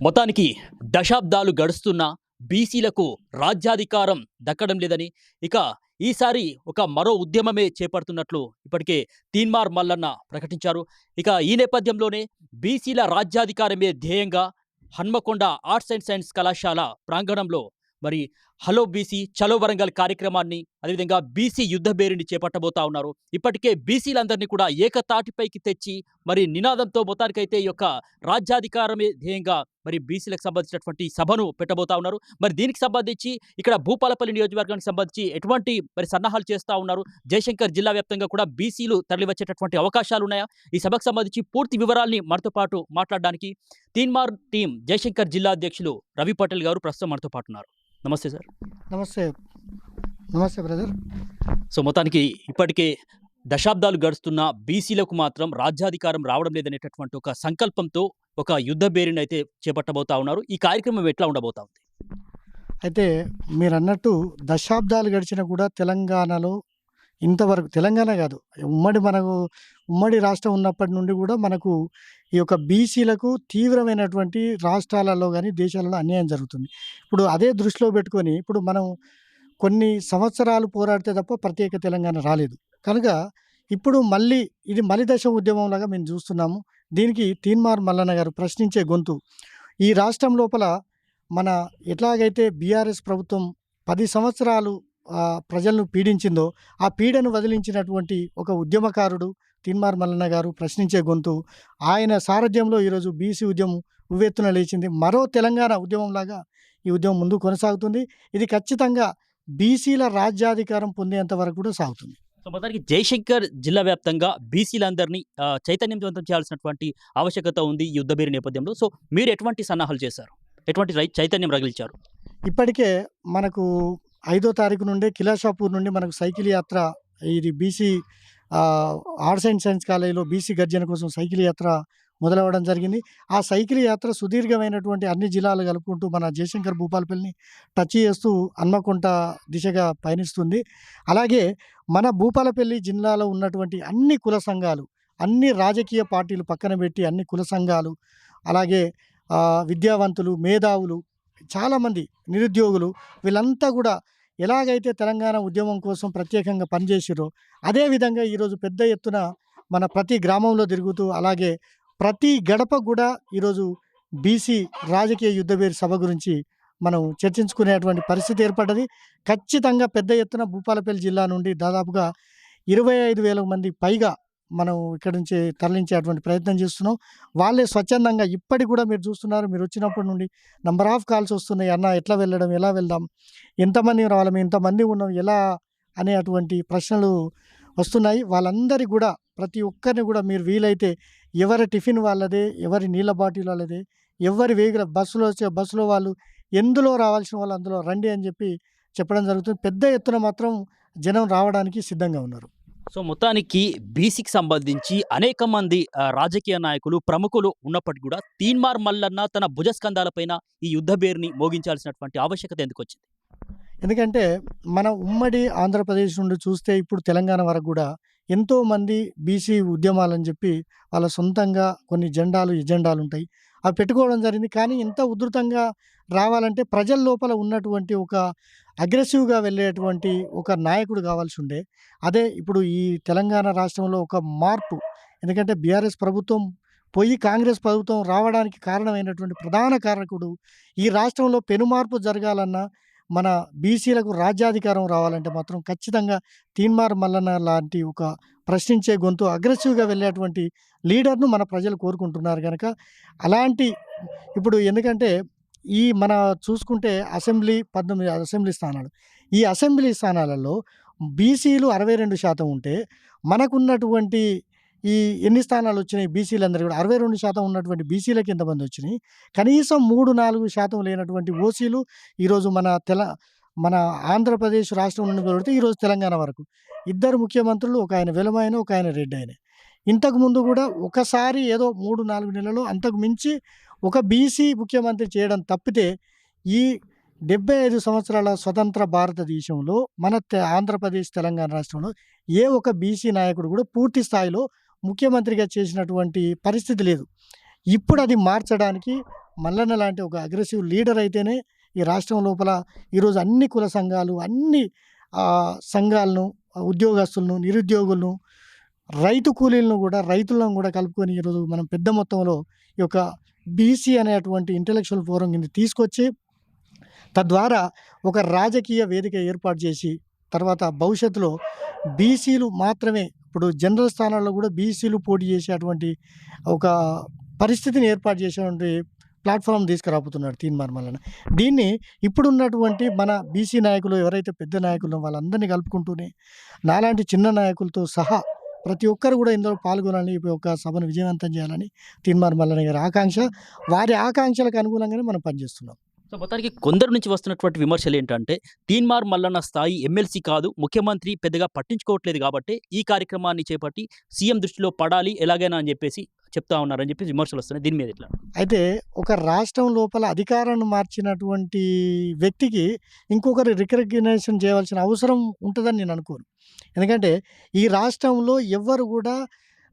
మొత్తానికి దశాబ్దాలు గడుస్తున్నా బీసీలకు రాజ్యాధికారం దక్కడం లేదని, ఇక ఈసారి ఒక మరో ఉద్యమమే చేపడుతున్నట్లు ఇప్పటికే తీన్మార్ మల్లన్న ప్రకటించారు. ఇక ఈ నేపథ్యంలోనే బీసీల రాజ్యాధికారమే ధ్యేయంగా హన్మకొండ ఆర్ట్స్ అండ్ సైన్స్ కళాశాల ప్రాంగణంలో మరి హలో బీసీ చలో వరంగల్ కార్యక్రమాన్ని, అదేవిధంగా బీసీ యుద్ధ బేరిని చేపట్టబోతా ఉన్నారు. ఇప్పటికే బీసీలందరినీ కూడా ఏకతాటిపైకి తెచ్చి మరి నినాదంతో మొత్తానికైతే ఈ యొక్క రాజ్యాధికారమే ధ్యేయంగా మరి బీసీలకు సంబంధించినటువంటి సభను పెట్టబోతా ఉన్నారు. మరి దీనికి సంబంధించి ఇక్కడ భూపాలపల్లి నియోజకవర్గానికి సంబంధించి ఎటువంటి మరి సన్నాహాలు చేస్తూ ఉన్నారు, జయశంకర్ జిల్లా వ్యాప్తంగా కూడా బీసీలు తరలివచ్చేటటువంటి అవకాశాలు ఉన్నాయా, ఈ సభకు సంబంధించి పూర్తి వివరాల్ని మనతో పాటు మాట్లాడడానికి తీన్మార్ టీం జయశంకర్ జిల్లా అధ్యక్షులు రవి పటేల్ గారు ప్రస్తుతం మనతో పాటు ఉన్నారు. నమస్తే సార్. నమస్తే నమస్తే బ్రదర్. సో మొత్తానికి ఇప్పటికే దశాబ్దాలు గడుస్తున్న బీసీలకు మాత్రం రాజ్యాధికారం రావడం లేదనేటటువంటి ఒక సంకల్పంతో ఒక యుద్ధ బేరిని అయితే చేపట్టబోతా ఉన్నారు. ఈ కార్యక్రమం ఎట్లా ఉండబోతా ఉంది? అయితే మీరు అన్నట్టు దశాబ్దాలు గడిచినా కూడా తెలంగాణలో ఇంతవరకు, తెలంగాణ కాదు ఉమ్మడి రాష్ట్రం ఉన్నప్పటి నుండి కూడా మనకు ఈ యొక్క బీసీలకు తీవ్రమైనటువంటి రాష్ట్రాలలో కానీ దేశాలలో అన్యాయం జరుగుతుంది. ఇప్పుడు అదే దృష్టిలో పెట్టుకొని ఇప్పుడు మనం కొన్ని సంవత్సరాలు పోరాడితే తప్ప ప్రత్యేక తెలంగాణ రాలేదు. కనుక ఇప్పుడు మళ్ళీ ఇది మలిదశ ఉద్యమంలాగా మేము చూస్తున్నాము. దీనికి తీన్మార్ మల్లన్న గారు ప్రశ్నించే గొంతు. ఈ రాష్ట్రం లోపల మన ఎట్లాగైతే బీఆర్ఎస్ ప్రభుత్వం 10 సంవత్సరాలు ప్రజలను పీడించిందో ఆ పీడను వదిలించినటువంటి ఒక ఉద్యమకారుడు తీన్మార్ మల్లన్న గారు, ప్రశ్నించే గొంతు. ఆయన సారథ్యంలో ఈరోజు బీసీ ఉద్యమం ఉవ్వెత్తున లేచింది. మరో తెలంగాణ ఉద్యమంలాగా ఈ ఉద్యమం ముందు కొనసాగుతుంది. ఇది ఖచ్చితంగా బీసీల రాజ్యాధికారం పొందేంత వరకు కూడా సాగుతుంది. సో మొత్తానికి జయశంకర్ జిల్లా వ్యాప్తంగా బీసీలందరినీ చైతన్యవంతం చేయాల్సినటువంటి ఆవశ్యకత ఉంది ఈ యుద్ధ బేరి నేపథ్యంలో. సో మీరు ఎటువంటి సన్నాహాలు చేశారు, ఎటువంటి చైతన్యం రగిలించారు? ఇప్పటికే మనకు 5వ తారీఖు నుండి కిలాషాపూర్ నుండి మనకు సైకిల్ యాత్ర, ఇది బీసీ ఆర్ట్స్ అండ్ సైన్స్ కాలేజీలో బీసీ గర్జన కోసం సైకిల్ యాత్ర మొదలవ్వడం జరిగింది. ఆ సైకిల్ యాత్ర సుదీర్ఘమైనటువంటి అన్ని జిల్లాలు కలుపుకుంటూ మన జయశంకర్ భూపాలపల్లిని టచ్ చేస్తూ హన్మకొండ దిశగా పయనిస్తుంది. అలాగే మన భూపాలపల్లి జిల్లాలో ఉన్నటువంటి అన్ని కుల సంఘాలు, అన్ని రాజకీయ పార్టీలు పక్కన పెట్టి అన్ని కుల సంఘాలు, అలాగే విద్యావంతులు, మేధావులు, చాలామంది నిరుద్యోగులు, వీళ్ళంతా కూడా ఎలాగైతే తెలంగాణ ఉద్యమం కోసం ప్రత్యేకంగా పనిచేసిరో అదేవిధంగా ఈరోజు పెద్ద ఎత్తున మన ప్రతి గ్రామంలో తిరుగుతూ, అలాగే ప్రతి గడప కూడా ఈరోజు బీసీ రాజకీయ యుద్ధబేరి సభ గురించి మనం చర్చించుకునేటువంటి పరిస్థితి ఏర్పడ్డది. ఖచ్చితంగా పెద్ద ఎత్తున భూపాలపల్లి జిల్లా నుండి దాదాపుగా 25,000 మంది పైగా మనం ఇక్కడ నుంచి తరలించేటువంటి ప్రయత్నం చేస్తున్నాం. వాళ్ళే స్వచ్ఛందంగా ఇప్పటికి కూడా మీరు చూస్తున్నారు, మీరు వచ్చినప్పటి నుండి నంబర్ ఆఫ్ కాల్స్ వస్తున్నాయి. అన్న ఎట్లా వెళ్ళడం, ఎలా వెళ్దాం, ఎంతమంది రావాలి, మేము ఇంతమంది ఉన్నాం ఎలా అనేటువంటి ప్రశ్నలు వస్తున్నాయి. వాళ్ళందరికీ కూడా ప్రతి ఒక్కరిని కూడా మీరు వీలైతే ఎవరి టిఫిన్ వాళ్ళదే, ఎవరి నీళ్ళ బాటిల్ వాళ్ళదే, ఎవరి వెహికల్ బస్సులో వాళ్ళు ఎందులో రావాల్సిన వాళ్ళు అందులో రండి అని చెప్పడం జరుగుతుంది. పెద్ద ఎత్తున మాత్రం జనం రావడానికి సిద్ధంగా ఉన్నారు. సో మొత్తానికి బీసీకి సంబంధించి అనేక మంది రాజకీయ నాయకులు, ప్రముఖులు ఉన్నప్పటికీ కూడా తీన్మార్ మల్లన్న తన భుజస్కంధాలపైన ఈ యుద్ధ బేరుని మోగించాల్సినటువంటి ఆవశ్యకత ఎందుకు వచ్చింది? ఎందుకంటే మన ఉమ్మడి ఆంధ్రప్రదేశ్ నుండి చూస్తే ఇప్పుడు తెలంగాణ వరకు కూడా ఎంతోమంది బీసీ ఉద్యమాలని చెప్పి వాళ్ళ సొంతంగా కొన్ని ఎజెండాలు ఉంటాయి, అవి పెట్టుకోవడం జరిగింది. కానీ ఇంత ఉధృతంగా రావాలంటే ప్రజల లోపల ఉన్నటువంటి ఒక అగ్రెసివ్గా వెళ్ళేటువంటి ఒక నాయకుడు కావాల్సి ఉండే. అదే ఇప్పుడు ఈ తెలంగాణ రాష్ట్రంలో ఒక మార్పు, ఎందుకంటే బీఆర్ఎస్ ప్రభుత్వం పోయి కాంగ్రెస్ ప్రభుత్వం రావడానికి కారణమైనటువంటి ప్రధాన కారకుడు, ఈ రాష్ట్రంలో పెనుమార్పు జరగాలన్నా, మన బీసీలకు రాజ్యాధికారం రావాలంటే మాత్రం ఖచ్చితంగా తీన్మార్ మల్లన్న లాంటి ఒక ప్రశ్నించే గొంతు, అగ్రెసివ్గా వెళ్ళేటువంటి లీడర్ను మన ప్రజలు కోరుకుంటున్నారు. కనుక అలాంటి ఇప్పుడు ఎందుకంటే ఈ మన చూసుకుంటే 19 అసెంబ్లీ స్థానాలు, ఈ అసెంబ్లీ స్థానాలలో బీసీలు 62% ఉంటే మనకున్నటువంటి ఈ ఎన్ని స్థానాలు వచ్చినాయి బీసీలందరూ కూడా 62% ఉన్నటువంటి బీసీలకు ఎంతమంది వచ్చినాయి? కనీసం 3-4% లేనటువంటి ఓసీలు ఈరోజు మన ఆంధ్రప్రదేశ్ రాష్ట్రం నుండి పెడితే ఈరోజు తెలంగాణ వరకు 2 ముఖ్యమంత్రులు, ఒక ఆయన వెలమాయన, ఒక ఆయన రెడ్డి. ఆయన ఇంతకుముందు కూడా ఒకసారి ఏదో 3-4 నెలలు, అంతకు మించి ఒక బీసీ ముఖ్యమంత్రి చేయడం తప్పితే ఈ 75 సంవత్సరాల స్వతంత్ర భారతదేశంలో మన ఆంధ్రప్రదేశ్, తెలంగాణ రాష్ట్రంలో ఏ ఒక బీసీ నాయకుడు కూడా పూర్తి స్థాయిలో ముఖ్యమంత్రిగా చేసినటువంటి పరిస్థితి లేదు. ఇప్పుడు అది మార్చడానికి మల్లన్న లాంటి ఒక అగ్రెసివ్ లీడర్ అయితేనే ఈ రాష్ట్రం లోపల ఈరోజు అన్ని కుల సంఘాలు, అన్ని సంఘాలను, ఉద్యోగస్తులను, నిరుద్యోగులను, రైతు కూలీలను కూడా, రైతులను కూడా కలుపుకొని ఈరోజు మనం పెద్ద మొత్తంలో ఈ యొక్క బీసీ అనేటువంటి ఇంటలెక్చువల్ ఫోరం కింద తీసుకొచ్చి, తద్వారా ఒక రాజకీయ వేదిక ఏర్పాటు చేసి, తర్వాత భవిష్యత్తులో బీసీలు మాత్రమే, ఇప్పుడు జనరల్ స్థానాల్లో కూడా బీసీలు పోటీ చేసేటువంటి ఒక పరిస్థితిని ఏర్పాటు చేసేటువంటి ప్లాట్ఫామ్ తీసుకురాబోతున్నాడు తీన్మార్ మల్లన్న. దీన్ని ఇప్పుడున్నటువంటి మన బీసీ నాయకులు ఎవరైతే పెద్ద నాయకులు వాళ్ళందరినీ కలుపుకుంటూనే నాలాంటి చిన్న నాయకులతో సహా ప్రతి ఒక్కరు కూడా ఇందులో పాల్గొనాలని, ఈ యొక్క సభను విజయవంతం చేయాలని తీన్మార్ మల్లన్న గారి ఆకాంక్ష. వారి ఆకాంక్షలకు అనుగుణంగానే మనం పనిచేస్తున్నాం. సో మొత్తానికి కొందరి నుంచి వస్తున్నటువంటి విమర్శలు ఏంటంటే తీన్మార్ మల్లన్న స్థాయి ఎమ్మెల్సీ కాదు, ముఖ్యమంత్రి పెద్దగా పట్టించుకోవట్లేదు కాబట్టి ఈ కార్యక్రమాన్ని చేపట్టి సీఎం దృష్టిలో పడాలి ఎలాగైనా అని చెప్పేసి చెప్తా ఉన్నారని చెప్పి విమర్శలు వస్తున్నాయి. దీని మీద ఎట్లా? అయితే ఒక రాష్ట్రం లోపల అధికారాన్ని మార్చినటువంటి వ్యక్తికి ఇంకొకరు రికగ్నిషన్ చేయవలసిన అవసరం ఉంటుందని నేను అనుకోను. ఎందుకంటే ఈ రాష్ట్రంలో ఎవ్వరు కూడా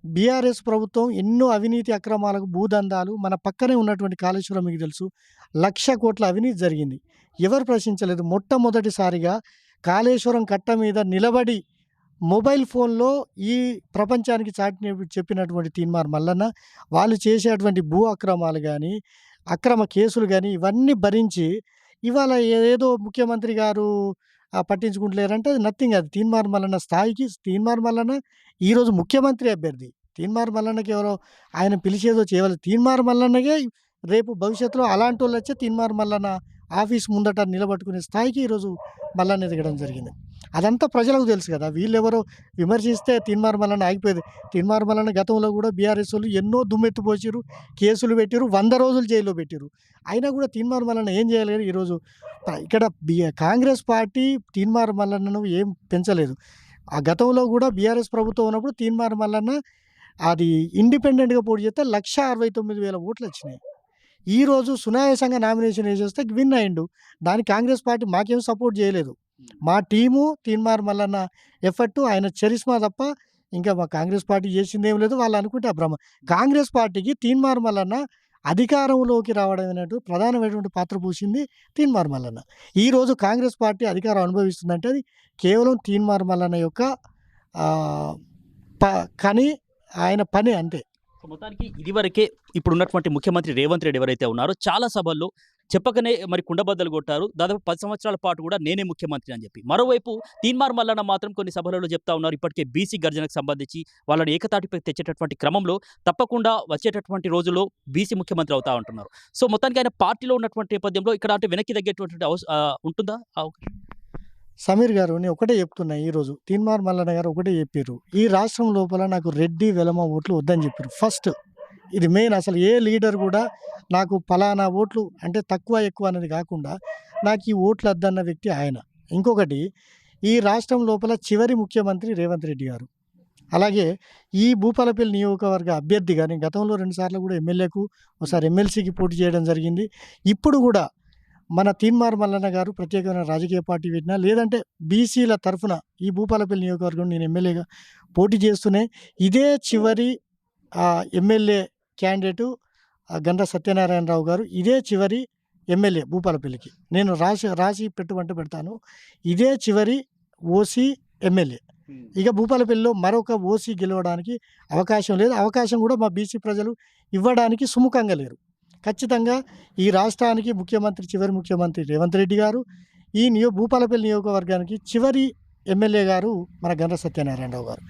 బీఆర్ఎస్ ప్రభుత్వం ఎన్నో అవినీతి అక్రమాలకు, భూదందాలు, మన పక్కనే ఉన్నటువంటి కాళేశ్వరం మీకు తెలుసు, 1,00,000 కోట్ల అవినీతి జరిగింది. ఎవరు ప్రశ్నించలేదు. మొట్టమొదటిసారిగా కాళేశ్వరం కట్ట మీద నిలబడి మొబైల్ ఫోన్లో ఈ ప్రపంచానికి చెప్పినటువంటి తీన్మార్ మల్లన్న వాళ్ళు చేసేటువంటి భూ అక్రమాలు కానీ, అక్రమ కేసులు కానీ ఇవన్నీ భరించి ఇవాళ ఏదో ముఖ్యమంత్రి గారు పట్టించుకుంటలేరంటే అది నథింగ్. అది తీన్మార్ మల్లన్న స్థాయికి, తీన్మార్ మల్లన్న ఈరోజు ముఖ్యమంత్రి అభ్యర్థి. తీన్మార్ మల్లన్నకి ఎవరో ఆయన పిలిచేదో చేయవాలి. తీన్మార్ మల్లన్నగే రేపు భవిష్యత్తులో అలాంటి వాళ్ళు వచ్చి తీన్మార్ మల్లన్న ఆఫీస్ ముందట నిలబట్టుకునే స్థాయికి ఈరోజు మల్లన్న ఎదగడం జరిగింది. అదంతా ప్రజలకు తెలుసు కదా. వీళ్ళెవరో విమర్శిస్తే తీన్మార్ మల్లన్న ఆగిపోయేది. తీన్మార్ మల్లన్న గతంలో కూడా బీఆర్ఎస్ వాళ్ళు ఎన్నో దుమ్మెత్తిపోసిరు, కేసులు పెట్టిరు, 100 రోజులు జైల్లో పెట్టిరు. అయినా కూడా తీన్మార్ మల్లన్న ఏం చేయలేదు. ఈరోజు ఇక్కడ కాంగ్రెస్ పార్టీ తీన్మార్ మల్లన్నను ఏం పెంచలేదు. ఆ గతంలో కూడా బీఆర్ఎస్ ప్రభుత్వం ఉన్నప్పుడు తీన్మార్ మల్లన్న అది ఇండిపెండెంట్గా పోటీ చేస్తే 1,69,000 ఓట్లు వచ్చినాయి. ఈరోజు సునాయాసంగా నామినేషన్ వేసేస్తే విన్ అయిండు. దానికి కాంగ్రెస్ పార్టీ మాకేం సపోర్ట్ చేయలేదు. మా టీము తీన్మార్ మల్లన్న ఎఫర్టు, ఆయన చరిస్మా తప్ప ఇంకా మా కాంగ్రెస్ పార్టీ చేసింది ఏం లేదు. వాళ్ళు అనుకుంటే ఆ భ్రమ. కాంగ్రెస్ పార్టీకి తీన్మార్ మల్లన్న అధికారంలోకి రావడం అనేటు ప్రధానమైనటువంటి పాత్ర పూసింది తీన్మార్ మల్లన్న. ఈరోజు కాంగ్రెస్ పార్టీ అధికారం అనుభవిస్తుందంటే అది కేవలం తీన్మార్ మల్లన్న యొక్క కానీ ఆయన పని అంతే. సో మొత్తానికి ఇదివరకే ఇప్పుడున్నటువంటి ముఖ్యమంత్రి రేవంత్ రెడ్డి ఎవరైతే ఉన్నారో చాలా సభల్లో చెప్పకనే మరి కుండబద్దలు కొట్టారు. దాదాపు 10 సంవత్సరాల పాటు కూడా నేనే ముఖ్యమంత్రి అని చెప్పి. మరోవైపు తీన్మార్ మల్లన్న మాత్రం కొన్ని సభలలో చెప్తా ఉన్నారు. ఇప్పటికే బీసీ గర్జనకు సంబంధించి వాళ్ళని ఏకతాటిపై తెచ్చేటటువంటి క్రమంలో తప్పకుండా వచ్చేటటువంటి రోజుల్లో బీసీ ముఖ్యమంత్రి అవుతా ఉంటున్నారు. సో మొత్తానికి ఆయన పార్టీలో ఉన్నటువంటి నేపథ్యంలో ఇక్కడ అంటే వెనక్కి తగ్గేటువంటి ఉంటుందా? సమీర్ గారు నేను ఒకటే చెప్తున్నా. ఈరోజు తీన్మార్ మల్లన్న గారు ఒకటే చెప్పారు, ఈ రాష్ట్రం లోపల నాకు రెడ్డి వెలమ ఓట్లు వద్దని చెప్పారు. ఫస్ట్ ఇది మెయిన్. అసలు ఏ లీడర్ కూడా నాకు ఫలానా ఓట్లు అంటే తక్కువ ఎక్కువ అనేది కాకుండా నాకు ఈ ఓట్లు వద్దన్న వ్యక్తి ఆయన. ఇంకొకటి, ఈ రాష్ట్రం లోపల చివరి ముఖ్యమంత్రి రేవంత్ రెడ్డి గారు. అలాగే ఈ భూపాలపల్లి నియోజకవర్గ అభ్యర్థిగా నేను గతంలో 2 సార్లు కూడా ఎమ్మెల్యేకు, ఒకసారి ఎమ్మెల్సీకి పోటీ చేయడం జరిగింది. ఇప్పుడు కూడా మన తీన్మార్ మల్లన్న గారు ప్రత్యేకమైన రాజకీయ పార్టీ పెట్టినా, లేదంటే బీసీల తరఫున ఈ భూపాలపల్లి నియోజకవర్గం నేను ఎమ్మెల్యేగా పోటీ చేస్తూనే ఇదే చివరి ఎమ్మెల్యే క్యాండిడేటు గండ్ర సత్యనారాయణరావు గారు, ఇదే చివరి ఎమ్మెల్యే భూపాలపల్లికి నేను రాసి పెడతాను. ఇదే చివరి ఓసీ ఎమ్మెల్యే. ఇక భూపాలపల్లిలో మరొక ఓసీ గెలవడానికి అవకాశం లేదు. అవకాశం కూడా మా బీసీ ప్రజలు ఇవ్వడానికి సుముఖంగా లేరు. ఖచ్చితంగా ఈ రాష్ట్రానికి ముఖ్యమంత్రి, చివరి ముఖ్యమంత్రి రేవంత్ రెడ్డి గారు, ఈ భూపాలపల్లి నియోజకవర్గానికి చివరి ఎమ్మెల్యే గారు మన గండ్ర సత్యనారాయణరావు గారు.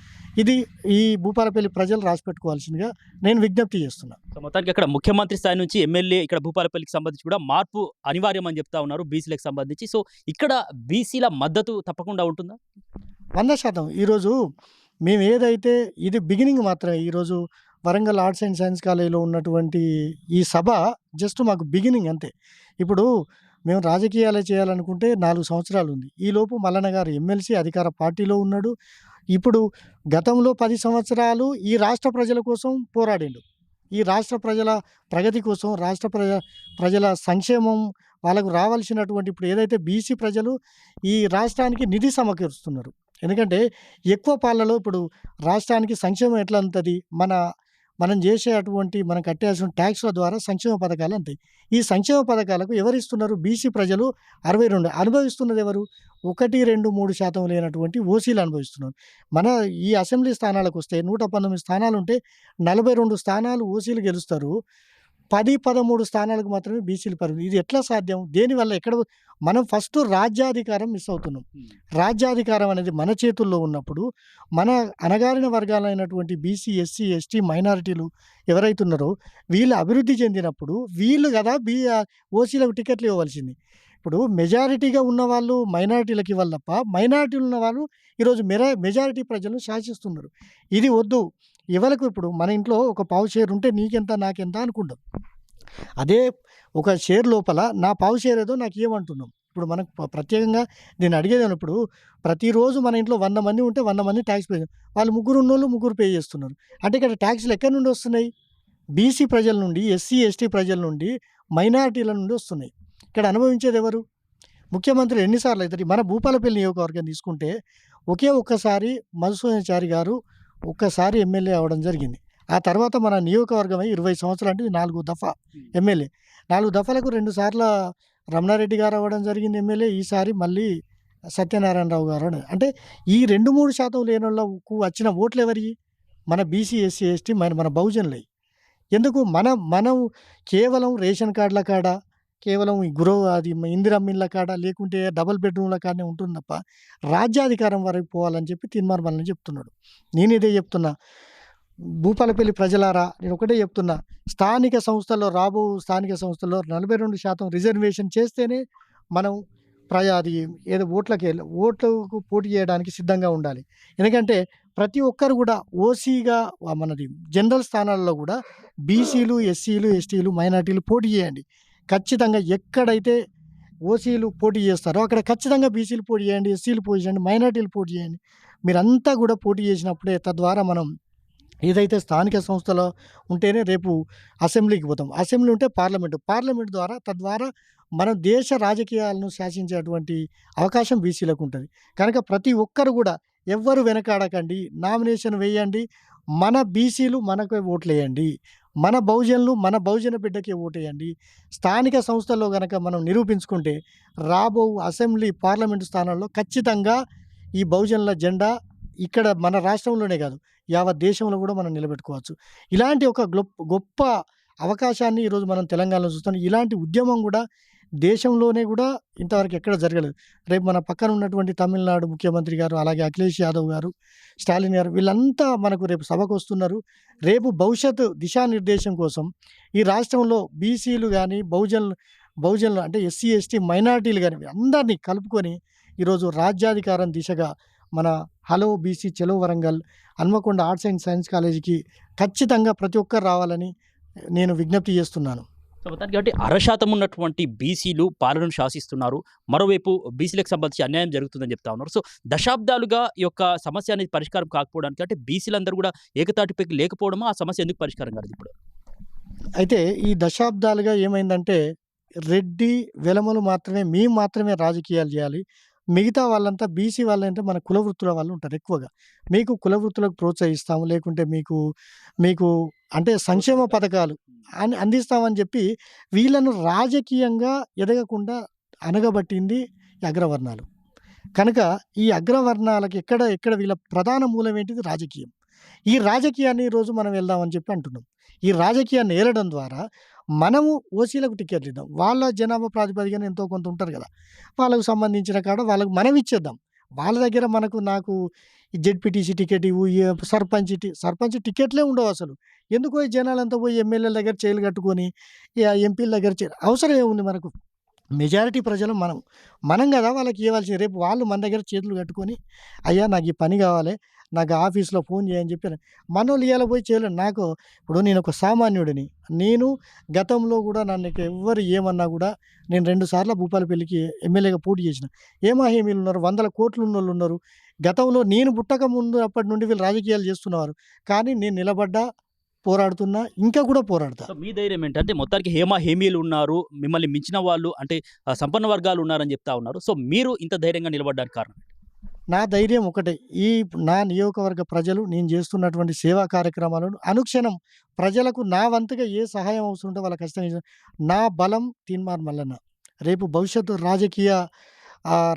ఇది ఈ భూపాలపల్లి ప్రజలు రాసిపెట్టుకోవాల్సిందిగా నేను విజ్ఞప్తి చేస్తున్నాను. సో మొత్తానికి అక్కడ ముఖ్యమంత్రి స్థాయి నుంచి ఎమ్మెల్యే ఇక్కడ భూపాలపల్లికి సంబంధించి కూడా మార్పు అనివార్యం అని చెప్తా ఉన్నారు బీసీలకు సంబంధించి. సో ఇక్కడ బీసీల మద్దతు తప్పకుండా ఉంటుందా? 100%. ఈరోజు మేము ఏదైతే ఇది బిగినింగ్ మాత్రమే. ఈరోజు వరంగల్ ఆర్ట్స్ అండ్ సైన్స్ కాలేజీలో ఉన్నటువంటి ఈ సభ జస్ట్ మాకు బిగినింగ్ అంతే. ఇప్పుడు మేము రాజకీయాలే చేయాలనుకుంటే 4 సంవత్సరాలు ఉంది. ఈలోపు మల్లన్న గారు ఎమ్మెల్సీ అధికార పార్టీలో ఉన్నాడు. ఇప్పుడు గతంలో 10 సంవత్సరాలు ఈ రాష్ట్ర ప్రజల కోసం పోరాడిండు. ఈ రాష్ట్ర ప్రజల ప్రగతి కోసం, రాష్ట్ర ప్రజల సంక్షేమం, వాళ్ళకు రావాల్సినటువంటి ఇప్పుడు ఏదైతే బీసీ ప్రజలు ఈ రాష్ట్రానికి నిధి సమకూరుస్తున్నారు. ఎందుకంటే ఎక్కువ పాలలో ఇప్పుడు రాష్ట్రానికి సంక్షేమం ఎట్లా ఉంటుంది, మన మనం చేసే అటువంటి మనం కట్టేసిన ట్యాక్స్‌ల ద్వారా సంక్షేమ పథకాలు అంతాయి. ఈ సంక్షేమ పథకాలకు ఎవరిస్తున్నారు? బీసీ ప్రజలు 62 అనుభవిస్తున్నది ఎవరు? 1, 2, 3% లేనటువంటి ఓసీలు అనుభవిస్తున్నారు. మన ఈ అసెంబ్లీ స్థానాలకొస్తే 119 స్థానాలుంటే 42 స్థానాలు ఓసీలు గెలుస్తారు. 10, 13 స్థానాలకు మాత్రమే బీసీలు పరిమితం. ఇది ఎట్లా సాధ్యం? దేనివల్ల? ఎక్కడ మనం ఫస్ట్ రాజ్యాధికారం మిస్ అవుతున్నాం. రాజ్యాధికారం అనేది మన చేతుల్లో ఉన్నప్పుడు, మన అణగారిన వర్గాలైనటువంటి బీసీ, ఎస్సీ, ఎస్టీ, మైనారిటీలు ఎవరైతున్నారో వీళ్ళు అభివృద్ధి చెందినప్పుడు వీళ్ళు గదా ఓసీలకు టికెట్లు ఇవ్వవలసింది. ఇప్పుడు మెజారిటీగా ఉన్నవాళ్ళు మైనారిటీలకు ఇవ్వాలి తప్ప, మైనారిటీలు ఉన్నవాళ్ళు ఈరోజు మెజారిటీ ప్రజలను శాసిస్తున్నారు. ఇది వద్దు. ఎవలకు ఇప్పుడు మన ఇంట్లో ఒక పావు షేర్ ఉంటే నీకెంత, నాకెంత అనుకుంటాం. అదే ఒక షేర్ లోపల నా పావు షేర్ ఏదో నాకు ఇవ్వమంటున్నాం. ఇప్పుడు మనకు ప్రత్యేకంగా నేను అడిగేదన్నప్పుడు ప్రతిరోజు మన ఇంట్లో 100 మంది ఉంటే 100 మంది ట్యాక్స్ పే వాళ్ళు ముగ్గురు ఉన్నోళ్ళు ముగ్గురు పే చేస్తున్నారు. అంటే ఇక్కడ ట్యాక్స్‌లు ఎక్కడి నుండి వస్తున్నాయి? బీసీ ప్రజల నుండి, ఎస్సీ, ఎస్టీ ప్రజల నుండి, మైనారిటీల నుండి వస్తున్నాయి. ఇక్కడ అనుభవించేది ఎవరు? ముఖ్యమంత్రి ఎన్ని సార్లు అయితారు? మన భూపాలపల్లి నియోజకవర్గం తీసుకుంటే ఒకే ఒక్కసారి మధుసూదనాచారి గారు ఒక్కసారి ఎమ్మెల్యే అవ్వడం జరిగింది. ఆ తర్వాత మన నియోజకవర్గమై 20 సంవత్సరాలు అంటే 4 దఫా ఎమ్మెల్యే. 4 దఫాలకు 2 సార్ల రమణారెడ్డి గారు అవ్వడం జరిగింది ఎమ్మెల్యే. ఈసారి మళ్ళీ సత్యనారాయణరావు గారు అంటే ఈ 2, 3% లేనోళ్ళకు వచ్చిన ఓట్లు ఎవరియి? మన బీసీ, ఎస్సీ, ఎస్టీ మన బహుజనులయి. ఎందుకు? మనం కేవలం రేషన్ కార్డుల కాడ, కేవలం ఈ అది ఇందిరమ్మ ఇళ్ళ కాడ, లేకుంటే డబుల్ బెడ్‌రూమ్‌ల కాడనే ఉంటుంది తప్ప, రాజ్యాధికారం వరకు పోవాలని చెప్పి తీన్మార్ మల్లన్న చెప్తున్నాడు. నేను ఇదే చెప్తున్నా. భూపాలపల్లి ప్రజలారా, నేను ఒకటే చెప్తున్నా. స్థానిక సంస్థల్లో స్థానిక సంస్థల్లో 42% రిజర్వేషన్ చేస్తేనే మనం అది ఏదో ఓట్లకు పోటీ చేయడానికి సిద్ధంగా ఉండాలి. ఎందుకంటే ప్రతి ఒక్కరు కూడా ఓసీగా మనది జనరల్ స్థానాల్లో కూడా బీసీలు, ఎస్సీలు, ఎస్టీలు, మైనారిటీలు పోటీ చేయండి. ఖచ్చితంగా ఎక్కడైతే ఓసీలు పోటీ చేస్తారో అక్కడ ఖచ్చితంగా బీసీలు పోటీ చేయండి, ఎస్సీలు పోటీ చేయండి, మైనారిటీలు పోటీ చేయండి. మీరంతా కూడా పోటీ చేసినప్పుడే తద్వారా మనం ఏదైతే స్థానిక సంస్థలో ఉంటేనే రేపు అసెంబ్లీకి పోతాం. అసెంబ్లీ ఉంటే పార్లమెంట్ ద్వారా తద్వారా మన దేశ రాజకీయాలను శాసించేటువంటి అవకాశం బీసీలకు ఉంటుంది. కనుక ప్రతి ఒక్కరు కూడా ఎవ్వరు వెనకాడకండి. నామినేషన్ వేయండి. మన బీసీలు మనకే ఓట్లేయండి. మన బహుజనులు మన బహుజన బిడ్డకే ఓటేయండి. స్థానిక సంస్థల్లో గనక మనం నిరూపించుకుంటే రాబో అసెంబ్లీ, పార్లమెంటు స్థానాల్లో ఖచ్చితంగా ఈ బహుజనుల జెండా ఇక్కడ మన రాష్ట్రంలోనే కాదు, యావత్ దేశంలో కూడా మనం నిలబెట్టుకోవచ్చు. ఇలాంటి ఒక గొప్ప అవకాశాన్ని ఈరోజు మనం తెలంగాణలో చూస్తున్నాం. ఇలాంటి ఉద్యమం కూడా దేశంలోనే కూడా ఇంతవరకు ఎక్కడ జరగలేదు. రేపు మన పక్కన ఉన్నటువంటి తమిళనాడు ముఖ్యమంత్రి గారు, అలాగే అఖిలేష్ యాదవ్ గారు, స్టాలిన్ గారు వీళ్ళంతా మనకు రేపు సభకు వస్తున్నారు. రేపు భవిష్యత్తు దిశానిర్దేశం కోసం ఈ రాష్ట్రంలో బీసీలు కానీ, బహుజనులు అంటే ఎస్సీ, ఎస్టీ, మైనారిటీలు కానీ అందరినీ కలుపుకొని ఈరోజు రాజ్యాధికారం దిశగా మన హలో బీసీ చలో Warangal, Hanamkonda arts and science కాలేజీకి ఖచ్చితంగా ప్రతి ఒక్కరు రావాలని నేను విజ్ఞప్తి చేస్తున్నాను. సో మొత్తానికి కాబట్టి 60% ఉన్నటువంటి బీసీలు పాలనను శాసిస్తున్నారు. మరోవైపు బీసీలకు సంబంధించి అన్యాయం జరుగుతుందని చెప్తా ఉన్నారు. సో దశాబ్దాలుగా ఈ యొక్క సమస్య అనేది పరిష్కారం కాకపోవడానికి అంటే బీసీలందరూ కూడా ఏకతాటిపైకి లేకపోవడమా ఆ సమస్య ఎందుకు పరిష్కారం కాదు ఇప్పుడు? అయితే ఈ దశాబ్దాలుగా ఏమైందంటే రెడ్డి, వెలమలు మేము మాత్రమే రాజకీయాలు చేయాలి. మిగతా వాళ్ళంతా బీసీ వాళ్ళంటే మన కుల వృత్తుల వాళ్ళు ఉంటారు ఎక్కువగా. మీకు కుల వృత్తులకు ప్రోత్సహిస్తాము, లేకుంటే మీకు అంటే సంక్షేమ పథకాలు అందిస్తామని చెప్పి వీళ్ళను రాజకీయంగా ఎదగకుండా అనగబట్టింది ఈ అగ్రవర్ణాలు. కనుక ఈ అగ్రవర్ణాలకి ఎక్కడ వీళ్ళ ప్రధాన మూలం ఏంటిది? రాజకీయం. ఈ రాజకీయాన్ని ఈరోజు మనం వెళ్దామని చెప్పి అంటున్నాం. ఈ రాజకీయాన్ని ఏలడం ద్వారా మనము ఓసీలకు టికెట్లు ఇద్దాం. వాళ్ళ జనాభా ప్రాతిపదికన ఎంతో కొంత ఉంటారు కదా, వాళ్ళకు సంబంధించిన కాడ వాళ్ళకు మనం ఇచ్చేద్దాం. వాళ్ళ దగ్గర నాకు ఈ జెడ్పీటీసీ టికెట్ ఇవ్వు, ఈ సర్పంచ్ టికెట్లే ఉండవు అసలు. ఎందుకో ఈ జనాలంతా పోయి ఎమ్మెల్యేల దగ్గర చేతులు కట్టుకొని ఎంపీల దగ్గర అవసరం ఏముంది మనకు? మెజారిటీ ప్రజలు మనం కదా వాళ్ళకి ఇవ్వాల్సింది. రేపు వాళ్ళు మన దగ్గర చేతులు కట్టుకొని అయ్యా నాకు ఈ పని కావాలి, నాకు ఆఫీస్లో ఫోన్ చేయని చెప్పి మనోళ్ళు ఇవాళ పోయి చేయలేను. ఇప్పుడు నేను ఒక సామాన్యుడిని. నేను గతంలో కూడా నన్ను ఎవ్వరు ఏమన్నా కూడా నేను 2 సార్లు భూపాలపల్లికి ఎమ్మెల్యేగా పోటీ చేసిన. హామీలు ఉన్నారు, 100 కోట్లు ఉన్నోళ్ళు ఉన్నారు. గతంలో నేను పుట్టక ముందు అప్పటి నుండి వీళ్ళు రాజకీయాలు చేస్తున్నారు. కానీ నేను నిలబడ్డా, పోరాడుతున్నా, ఇంకా కూడా పోరాడతా. సో మీ ధైర్యం ఏంటంటే మొత్తానికి హేమీలు ఉన్నారు, మిమ్మల్ని మించిన వాళ్ళు అంటే సంపన్న వర్గాలు ఉన్నారని చెప్తా ఉన్నారు. సో మీరు ఇంత ధైర్యంగా నిలబడడానికి కారణం? నా ధైర్యం ఒకటే. ఈ నా నియోజకవర్గ ప్రజలు నేను చేస్తున్నటువంటి సేవా కార్యక్రమాలను అనుక్షణం ప్రజలకు నా వంతుగా ఏ సహాయం అవసరం ఉంటే వాళ్ళకి ఖచ్చితంగా నా బలం తీన్మార్ మల్లన్న. రేపు భవిష్యత్తు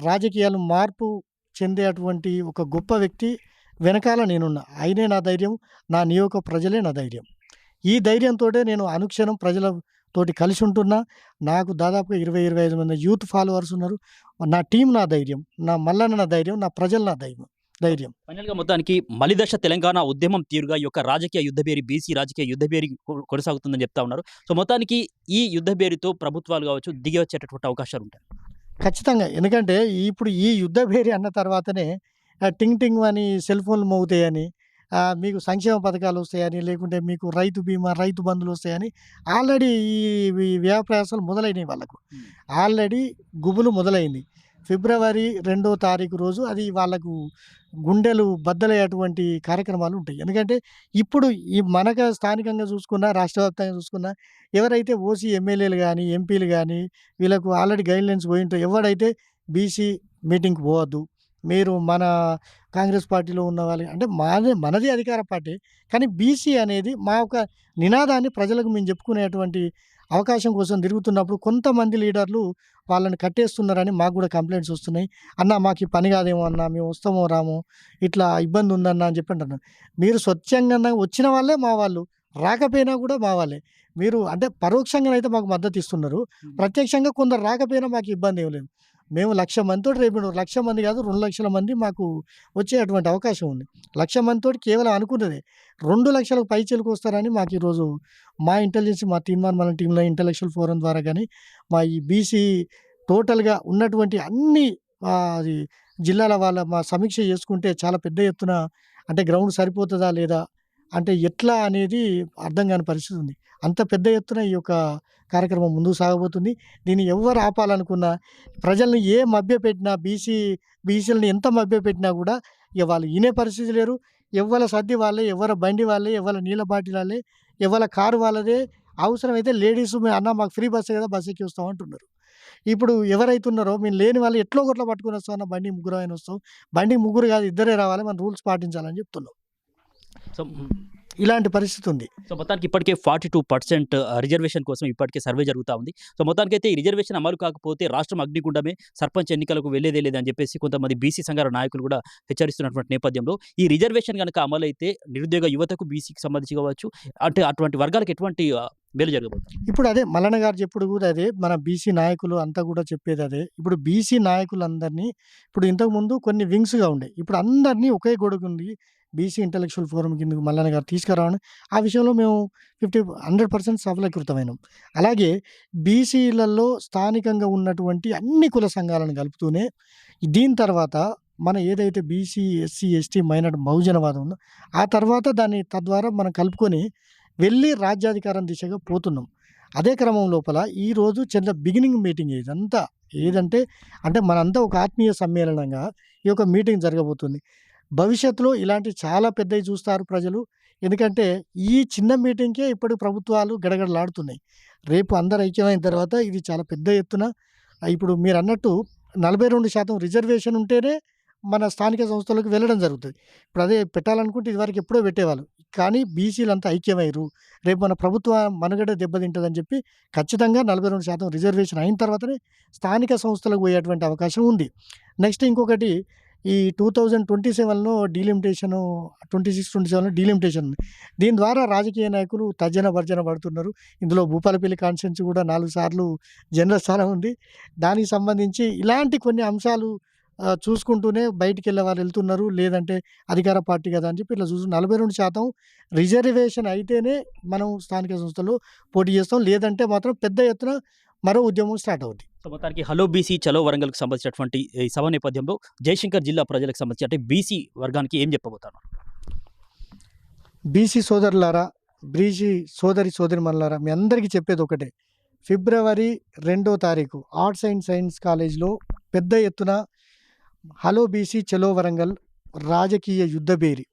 రాజకీయాలు మార్పు చెందేటువంటి ఒక గొప్ప వ్యక్తి వెనకాల నేనున్నా. ఆయనే నా ధైర్యం. నా నియోజక ప్రజలే నా ధైర్యం. ఈ ధైర్యంతోటే నేను అనుక్షణం ప్రజలతోటి కలిసి ఉంటున్నా. నాకు దాదాపుగా 25 మంది యూత్ ఫాలోవర్స్ ఉన్నారు. నా టీం నా ధైర్యం. నా మల్లన్న నా ధైర్యం. నా ప్రజలు నా ధైర్యం. ఫైనల్‌గా మొత్తానికి మలిదశ తెలంగాణ ఉద్యమం తీరుగా ఈ యొక్క రాజకీయ యుద్ధభేరి, బీసీ రాజకీయ యుద్ధభేరి కొనసాగుతుందని చెప్తా ఉన్నారు. సో, మొత్తానికి ఈ యుద్ధభేరితో ప్రభుత్వాలు కావచ్చు దిగి వచ్చేటటువంటి అవకాశాలుంటాయి. ఖచ్చితంగా. ఎందుకంటే ఇప్పుడు ఈ యుద్ధ భేరి అన్న తర్వాతనే టింగ్ టింగ్ అని సెల్ ఫోన్‌లు మోగుతాయని, మీకు సంక్షేమ పథకాలొస్తాయని, లేకుంటే మీకు రైతు బీమా, రైతు బంధులొస్తాయని ఆల్రెడీ ఈ వ్యయప్రయాసాలు మొదలైనయి వాళ్ళకు. హ్మ్. ఆల్రెడీ గుబులు మొదలైంది. ఫిబ్రవరి 2వ తారీఖు రోజు అది వాళ్ళకు గుండెలు బద్దలయ్యేటువంటి కార్యక్రమాలుంటాయి. ఎందుకంటే ఇప్పుడు ఈ మనకు స్థానికంగా చూసుకున్నా, రాష్ట్ర వ్యాప్తంగా చూసుకున్నా ఎవరైతే ఓసీ ఎమ్మెల్యేలు గానీ, ఎంపీలు గానీ వీళ్ళకు ఆల్రెడీ గైడ్‌లైన్స్ పోయుంటాయి. ఎవడైతే బీసీ మీటింగ్‌కి పోవద్దు. మీరు మన కాంగ్రెస్ పార్టీలో ఉన్న వాళ్ళు అంటే మనది అధికార పార్టీ. కానీ బీసీ అనేది మా యొక్క నినాదాన్ని ప్రజలకు మేము చెప్పుకునేటువంటి అవకాశం కోసం తిరుగుతున్నప్పుడు కొంతమంది లీడర్లు వాళ్ళని కట్టేస్తున్నారని మాకు కూడా కంప్లెయింట్స్ వస్తున్నాయి. "అన్న మాకు ఈ పని కాదేమో అన్న, మేము వస్తామో రామో, ఇట్లా ఇబ్బంది ఉందన్న" అని చెప్పి అంటున్నారు. మీరు స్వచ్ఛందంగా వచ్చిన వాళ్ళే మా వాళ్ళు, రాకపోయినా కూడా మా వాళ్ళే. మీరు అంటే పరోక్షంగానైతే మాకు మద్దతు ఇస్తున్నారు. ప్రత్యక్షంగా కొందరు రాకపోయినా మాకు ఇబ్బంది ఏమి లేదు. మేము 1,00,000 మందితోటి రేపు 1,00,000 మంది కాదు 2,00,000 మంది మాకు వచ్చేటువంటి అవకాశం ఉంది. 1,00,000 మందితోటి కేవలం అనుకున్నదే. 2,00,000కు పైచిలుకు వస్తారని మాకు ఈరోజు మా ఇంటెలిజెన్స్, మా తీన్మార్ మల్లన్న టీంలో ఇంటలెక్చువల్ ఫోరం ద్వారా గానీ, మా ఈ బీసీ టోటల్‌గా ఉన్నటువంటి అన్ని అది జిల్లాల వాళ్ళ మా సమీక్ష చేసుకుంటే చాలా పెద్ద ఎత్తున అంటే గ్రౌండ్ సరిపోతదా లేదా? అంటే ఎట్లా అనేది అర్థం కాని పరిస్థితి ఉంది. అంత పెద్ద ఎత్తున ఈ యొక్క కార్యక్రమం ముందుకు సాగబోతుంది. దీన్ని ఎవ్వరు ఆపాలనుకున్నా, ప్రజల్ని మభ్యపెట్టినా బీసీలని ఎంత మభ్యపెట్టినా గూడా ఇగ వాళ్ళు ఇనే పరిస్థితి లేరు. ఎవ్వల సద్ది వాళ్ళే, ఎవ్వల బండి వాళ్ళే, ఎవ్వల నీళ్ళ బాటిల్ ఆళ్ళే, ఎవ్వల కారు వాళ్ళదే. అవసరమైతే లేడీస్ "అన్న మాకు ఫ్రీ బస్సే కదా! బస్ ఎక్కి వస్తాం" అంటున్నారు. ఇప్పుడు ఎవరైతే ఉన్నారో మేము లేని వాళ్ళు ఎట్లో గట్ల పట్టుకొని వస్తాం అన్న, బండికి ముగ్గురమైనా వస్తాం. బండికి ముగ్గురు కాదు ఇద్దరే రావాలి. మన రూల్స్ పాటించాలని చెప్తున్నాం. సో ఇలాంటి పరిస్థితి ఉంది. సో, మొత్తానికి ఇప్పటికే 42% రిజర్వేషన్ కోసం ఇప్పటికే సర్వే జరుగుతా ఉంది. సో, మొత్తానికైతే ఈ రిజర్వేషన్ అమలు కాకపోతే రాష్ట్రం అగ్నిగుండమే, సర్పంచ్ ఎన్నికలకు వెళ్ళేదే లేదని చెప్పేసి కొంతమంది బీసీ సంఘాల నాయకులు కూడా హెచ్చరిస్తున్నటువంటి నేపథ్యంలో ఈ రిజర్వేషన్ గనక అమలైతే నిరుద్యోగ యువతకు, బీసీకి సంబంధించి కావచ్చు, అంటే అటువంటి వర్గాలకు ఎటువంటి మేలు జరగబోతుంది? ఇప్పుడు అదే మల్లన్న గారు చెప్పుడు కూడా అదే. మన బీసీ నాయకులు అంతా కూడా చెప్పేది అదే. ఇప్పుడు బీసీ నాయకులందరినీ ఇప్పుడు ఇంతకుముందు కొన్ని వింగ్స్‌గా ఉండే. ఇప్పుడు అందరినీ ఒకే గొడుగుండి బీసీ ఇంటలెక్చువల్ ఫోరం కిందకు మల్లన్న గారు తీసుకురావడం, ఆ విషయంలో మేము 100% సఫలీకృతమైనాం. అలాగే బీసీలలో స్థానికంగా ఉన్నటువంటి అన్ని కుల సంఘాలను కలుపుతూనే దీని తర్వాత మన ఏదైతే బీసీ, ఎస్సీ, ఎస్టీ, మైనారిటీ, బహుజనవాదం ఉందో ఆ తర్వాత దాన్ని తద్వారా మనం కలుపుకొని వెళ్ళి రాజ్యాధికారం దిశగా పోతున్నాం. అదే క్రమం లోపల ఈరోజు బిగినింగ్ మీటింగ్ ఇదంతా. ఏదంటే అంటే మనంతా ఒక ఆత్మీయ సమ్మేళనంగా ఈ యొక్క మీటింగ్ జరగబోతుంది. భవిష్యత్తులో ఇలాంటి చాలా పెద్దవి చూస్తారు ప్రజలు. ఎందుకంటే ఈ చిన్న మీటింగ్‌కే ఇప్పుడు ప్రభుత్వాలు గడగడలాడుతున్నాయి. రేపు అందరూ ఐక్యమైన తర్వాత ఇది చాలా పెద్ద ఎత్తున ఇప్పుడు మీరన్నట్టు 42% రిజర్వేషన్ ఉంటేనే మన స్థానిక సంస్థలకు వెళ్ళడం జరుగుతది. ఇప్పుడు అదే పెట్టాలనుకుంటే ఇదివరకు ఎప్పుడో పెట్టేవాళ్ళు. కానీ బీసీలంతా ఐక్యమయ్యిర్రు. రేపు మన ప్రభుత్వ మనుగడ దెబ్బతింటదని చెప్పి ఖచ్చితంగా 42% రిజర్వేషన్ అయిన తర్వాతనే స్థానిక సంస్థలకు పోయేటువంటి అవకాశం ఉంది. నెక్స్ట్ ఇంకొకటి ఈ 2027లో డీలిమిటేషను 26, 27లో డీలిమిటేషన్ ఉంది. దీని ద్వారా రాజకీయ నాయకులు తర్జన భర్జన పడుతున్నారు. ఇందులో భూపాలపల్లి కాన్స్టిట్యున్సీ కూడా 4 సార్లు జనరల్ స్థానం ఉంది. దానికి సంబంధించి ఇలాంటి కొన్ని అంశాలు చూసుకుంటూనే బయటికెళ్ళే వాళ్ళు వెళ్తున్నారు. లేదంటే అధికార పార్టీ కదా అని చెప్పి ఇట్లా 42% రిజర్వేషన్ అయితేనే మనం స్థానిక సంస్థల్లో పోటీ చేస్తాం. లేదంటే మాత్రం పెద్ద ఎత్తున మరో ఉద్యమం స్టార్ట్ అవుద్ది. సో, మొత్తానికి హలో బీసీ చలో వరంగల్‌కి సంబంధించినటువంటి ఈ సభ నేపథ్యంలో జయశంకర్ జిల్లా ప్రజలకు సంబంధించి అంటే బీసీ వర్గానికి ఏం చెప్పబోతున్నారు? బీసీ సోదరులారా, బీసీ సోదరిమణులారా మీ అందరికీ చెప్పేది ఒకటే. ఫిబ్రవరి 2వ తారీఖు ఆర్ట్స్ అండ్ సైన్స్ కాలేజ్‌లో పెద్ద ఎత్తున హలో బీసీ చలో వరంగల్ రాజకీయ యుద్ధభేరి,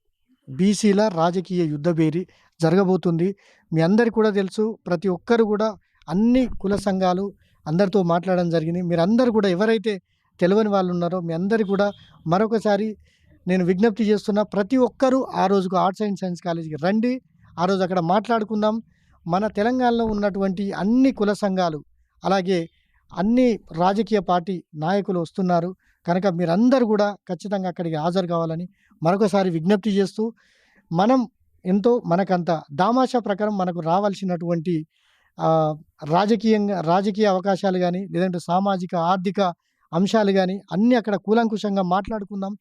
బీసీల రాజకీయ యుద్ధభేరి జరగబోతుంది. మీ అందరికీ కూడా తెలుసు. ప్రతి ఒక్కరు కూడా అన్ని కుల సంఘాలు అందరితో మాట్లాడడం జరిగింది. మీరందరూ కూడా ఎవరైతే తెలియని వాళ్ళు ఉన్నారో మీ అందరికీ కూడా మరొకసారి నేను విజ్ఞప్తి చేస్తున్నా. ప్రతి ఒక్కరూ ఆ రోజుకు ఆర్ట్స్ అండ్ సైన్స్ కాలేజీకి రండి. ఆ రోజు అక్కడ మాట్లాడుకుందాం. మన తెలంగాణలో ఉన్నటువంటి అన్ని కుల సంఘాలు, అలాగే అన్ని రాజకీయ పార్టీ నాయకులు వస్తున్నారు. కనుక మీరందరూ కూడా ఖచ్చితంగా అక్కడికి హాజరు కావాలని మరొకసారి విజ్ఞప్తి చేస్తూ, మనం ఎంతో మనకంత దామాషా ప్రకారం మనకు రావాల్సినటువంటి ఆహ్, రాజకీయ అవకాశాలు గానీ, లేదంటే సామాజిక, ఆర్థిక అంశాలు గానీ అన్నీ అక్కడ కూలంకుషంగా మాట్లాడుకుందాం.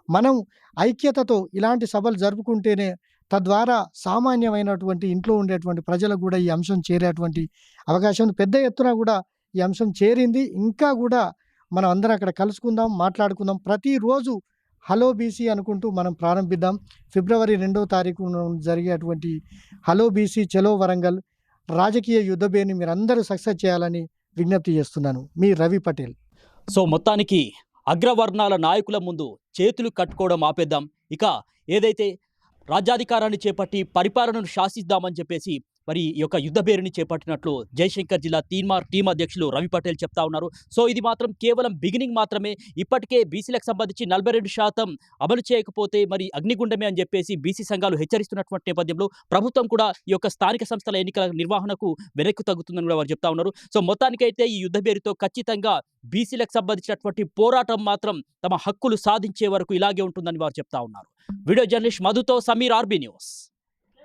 మనం ఐక్యతతో ఇలాంటి సభలు జరుపుకుంటేనే తద్వారా సామాన్యమైనటువంటి ఇంట్లో ఉండేటువంటి ప్రజలకు గూడా ఈ అంశం చేరేటువంటి అవకాశం ఉంది. పెద్ద ఎత్తున గూడా ఈ అంశం చేరింది. ఇంకా గూడా మనం అందరం అక్కడ కలుసుకుందాం, మాట్లాడుకుందాం. ప్రతిరోజు హలో బీసీ అనుకుంటూ మనం ప్రారంభిద్దాం. ఫిబ్రవరి 2వ తారీఖున జరిగేటువంటి హలో బీసీ చలో వరంగల్ రాజకీయ యుద్ధభేరిని మీరందరూ సక్సెస్ చేయాలని విజ్ఞప్తి చేస్తున్నాను. మీ రవి పటేల్. సో మొత్తానికి అగ్రవర్ణాల నాయకుల ముందు చేతులు కట్టుకోవడం ఆపేద్దాం. ఇక ఏదైతే రాజ్యాధికారాన్ని చేపట్టి పరిపాలనను శాసిద్దామని చెప్పేసి మరి ఈ యొక్క యుద్ధ బేరుని చేపట్టినట్లు జయశంకర్ జిల్లా తీన్మార్ టీం అధ్యక్షులు రవి పటేల్ చెప్తా ఉన్నారు. సో ఇది మాత్రం కేవలం బిగినింగ్ మాత్రమే. ఇప్పటికే బీసీలకు సంబంధించి 42% అమలు చేయకపోతే మరి అగ్నిగుండమే అని చెప్పేసి బీసీ సంఘాలు హెచ్చరిస్తున్నటువంటి నేపథ్యంలో ప్రభుత్వం కూడా ఈ యొక్క స్థానిక సంస్థల ఎన్నికల నిర్వహణకు వెనక్కు తగ్గుతుందని కూడా వారు చెప్తా ఉన్నారు. సో మొత్తానికైతే ఈ యుద్ధ బేరుతో ఖచ్చితంగా బీసీలకు సంబంధించినటువంటి పోరాటం మాత్రం తమ హక్కులు సాధించే వరకు ఇలాగే ఉంటుందని వారు చెప్తా ఉన్నారు. వీడియో జర్నలిస్ట్ మధుతో సమీర్, ఆర్బీ న్యూస్.